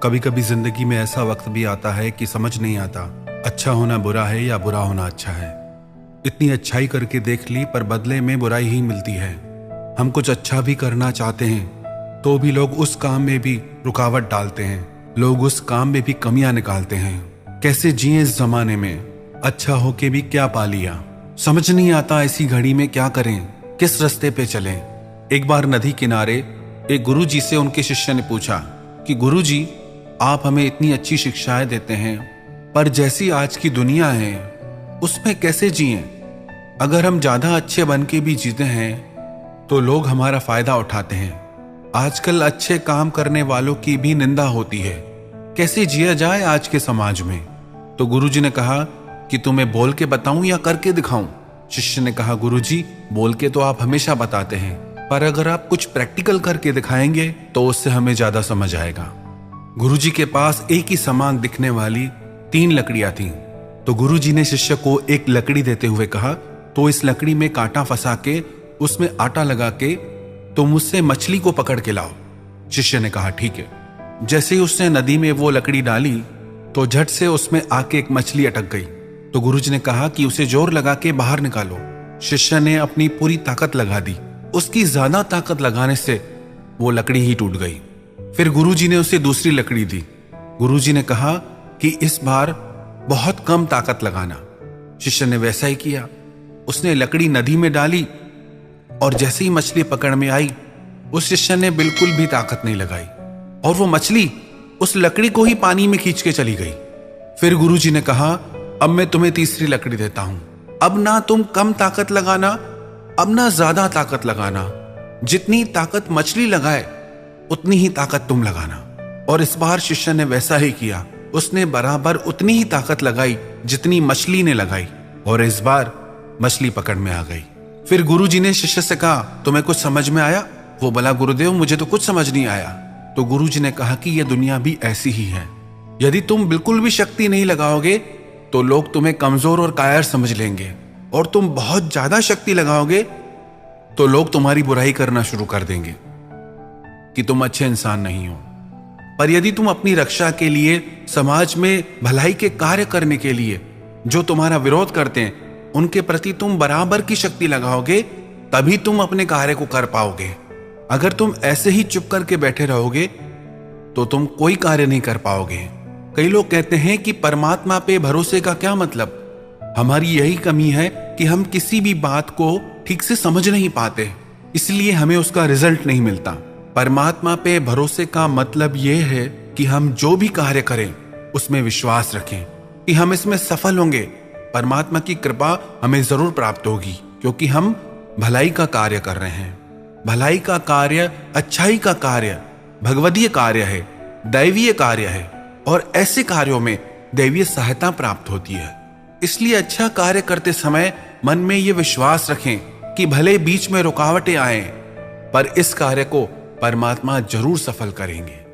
कभी कभी जिंदगी में ऐसा वक्त भी आता है कि समझ नहीं आता अच्छा होना बुरा है या बुरा होना अच्छा है। इतनी अच्छाई करके देख ली पर बदले में बुराई ही मिलती है। हम कुछ अच्छा भी करना चाहते हैं तो भी लोग उस काम में भी रुकावट डालते हैं, लोग उस काम में भी कमियां निकालते हैं। कैसे जिए इस जमाने में, अच्छा होके भी क्या पा लिया। समझ नहीं आता ऐसी घड़ी में क्या करें, किस रास्ते पे चलें। एक बार नदी किनारे एक गुरुजी से उनके शिष्य ने पूछा कि गुरुजी, आप हमें इतनी अच्छी शिक्षाएं देते हैं पर जैसी आज की दुनिया है उसमें कैसे जिएं? अगर हम ज्यादा अच्छे बन के भी जीते हैं तो लोग हमारा फायदा उठाते हैं। आजकल अच्छे काम करने वालों की भी निंदा होती है। कैसे जिया जाए आज के समाज में? तो गुरुजी ने कहा कि तुम्हें बोल के बताऊं या करके दिखाऊं? शिष्य ने कहा गुरुजी, बोल के तो आप हमेशा बताते हैं, पर अगर आप कुछ प्रैक्टिकल करके दिखाएंगे तो उससे हमें ज्यादा समझ आएगा। गुरुजी के पास एक ही समान दिखने वाली 3 लकड़ियां थीं। तो गुरुजी ने शिष्य को एक लकड़ी देते हुए कहा, तो इस लकड़ी में कांटा फंसा के उसमें आटा लगा के तो मुझसे मछली को पकड़ के लाओ। शिष्य ने कहा ठीक है। जैसे ही उसने नदी में वो लकड़ी डाली तो झट से उसमें आके एक मछली अटक गई। तो गुरुजी ने कहा कि उसे जोर लगा के बाहर निकालो। शिष्य ने अपनी पूरी ताकत लगा दी। उसकी ज्यादा ताकत लगाने से वो लकड़ी ही टूट गई। फिर गुरुजी ने उसे दूसरी लकड़ी दी। गुरुजी ने कहा कि इस बार बहुत कम ताकत लगाना। शिष्य ने वैसा ही किया। उसने लकड़ी नदी में डाली और जैसे ही मछली पकड़ में आई उस शिष्य ने बिल्कुल भी ताकत नहीं लगाई और वो मछली उस लकड़ी को ही पानी में खींच के चली गई। फिर गुरुजी ने कहा, अब मैं तुम्हें तीसरी लकड़ी देता हूं। अब ना तुम कम ताकत लगाना, अब ना ज्यादा ताकत लगाना। जितनी ताकत मछली लगाए उतनी ही ताकत तुम लगाना। और इस बार शिष्य ने वैसा ही किया। उसने बराबर उतनी ही ताकत लगाई जितनी मछली ने लगाई और इस बार मछली पकड़ में आ गई। फिर गुरुजी ने शिष्य से कहा, तुम्हें कुछ समझ में आया? वो बोला, गुरुदेव मुझे तो कुछ समझ नहीं आया। तो गुरुजी ने कहा कि यह दुनिया भी ऐसी ही है। यदि तुम बिल्कुल भी शक्ति नहीं लगाओगे तो लोग तुम्हें कमजोर और कायर समझ लेंगे, और तुम बहुत ज्यादा शक्ति लगाओगे तो लोग तुम्हारी बुराई करना शुरू कर देंगे कि तुम अच्छे इंसान नहीं हो। पर यदि तुम अपनी रक्षा के लिए, समाज में भलाई के कार्य करने के लिए जो तुम्हारा विरोध करते हैं उनके प्रति तुम बराबर की शक्ति लगाओगे, तभी तुम अपने कार्य को कर पाओगे। अगर तुम ऐसे ही चुप करके बैठे रहोगे तो तुम कोई कार्य नहीं कर पाओगे। कई लोग कहते हैं कि परमात्मा पे भरोसे का क्या मतलब? हमारी यही कमी है कि हम किसी भी बात को ठीक से समझ नहीं पाते, इसलिए हमें उसका रिजल्ट नहीं मिलता। परमात्मा पे भरोसे का मतलब यह है कि हम जो भी कार्य करें उसमें विश्वास रखें कि हम इसमें सफल होंगे। परमात्मा की कृपा हमें जरूर प्राप्त होगी, क्योंकि हम भलाई का कार्य कर रहे हैं। भलाई का कार्य, अच्छाई का कार्य भगवदीय कार्य है, दैवीय कार्य है, और ऐसे कार्यों में दैवीय सहायता प्राप्त होती है। इसलिए अच्छा कार्य करते समय मन में ये विश्वास रखें कि भले बीच में रुकावटें आए पर इस कार्य को परमात्मा जरूर सफल करेंगे।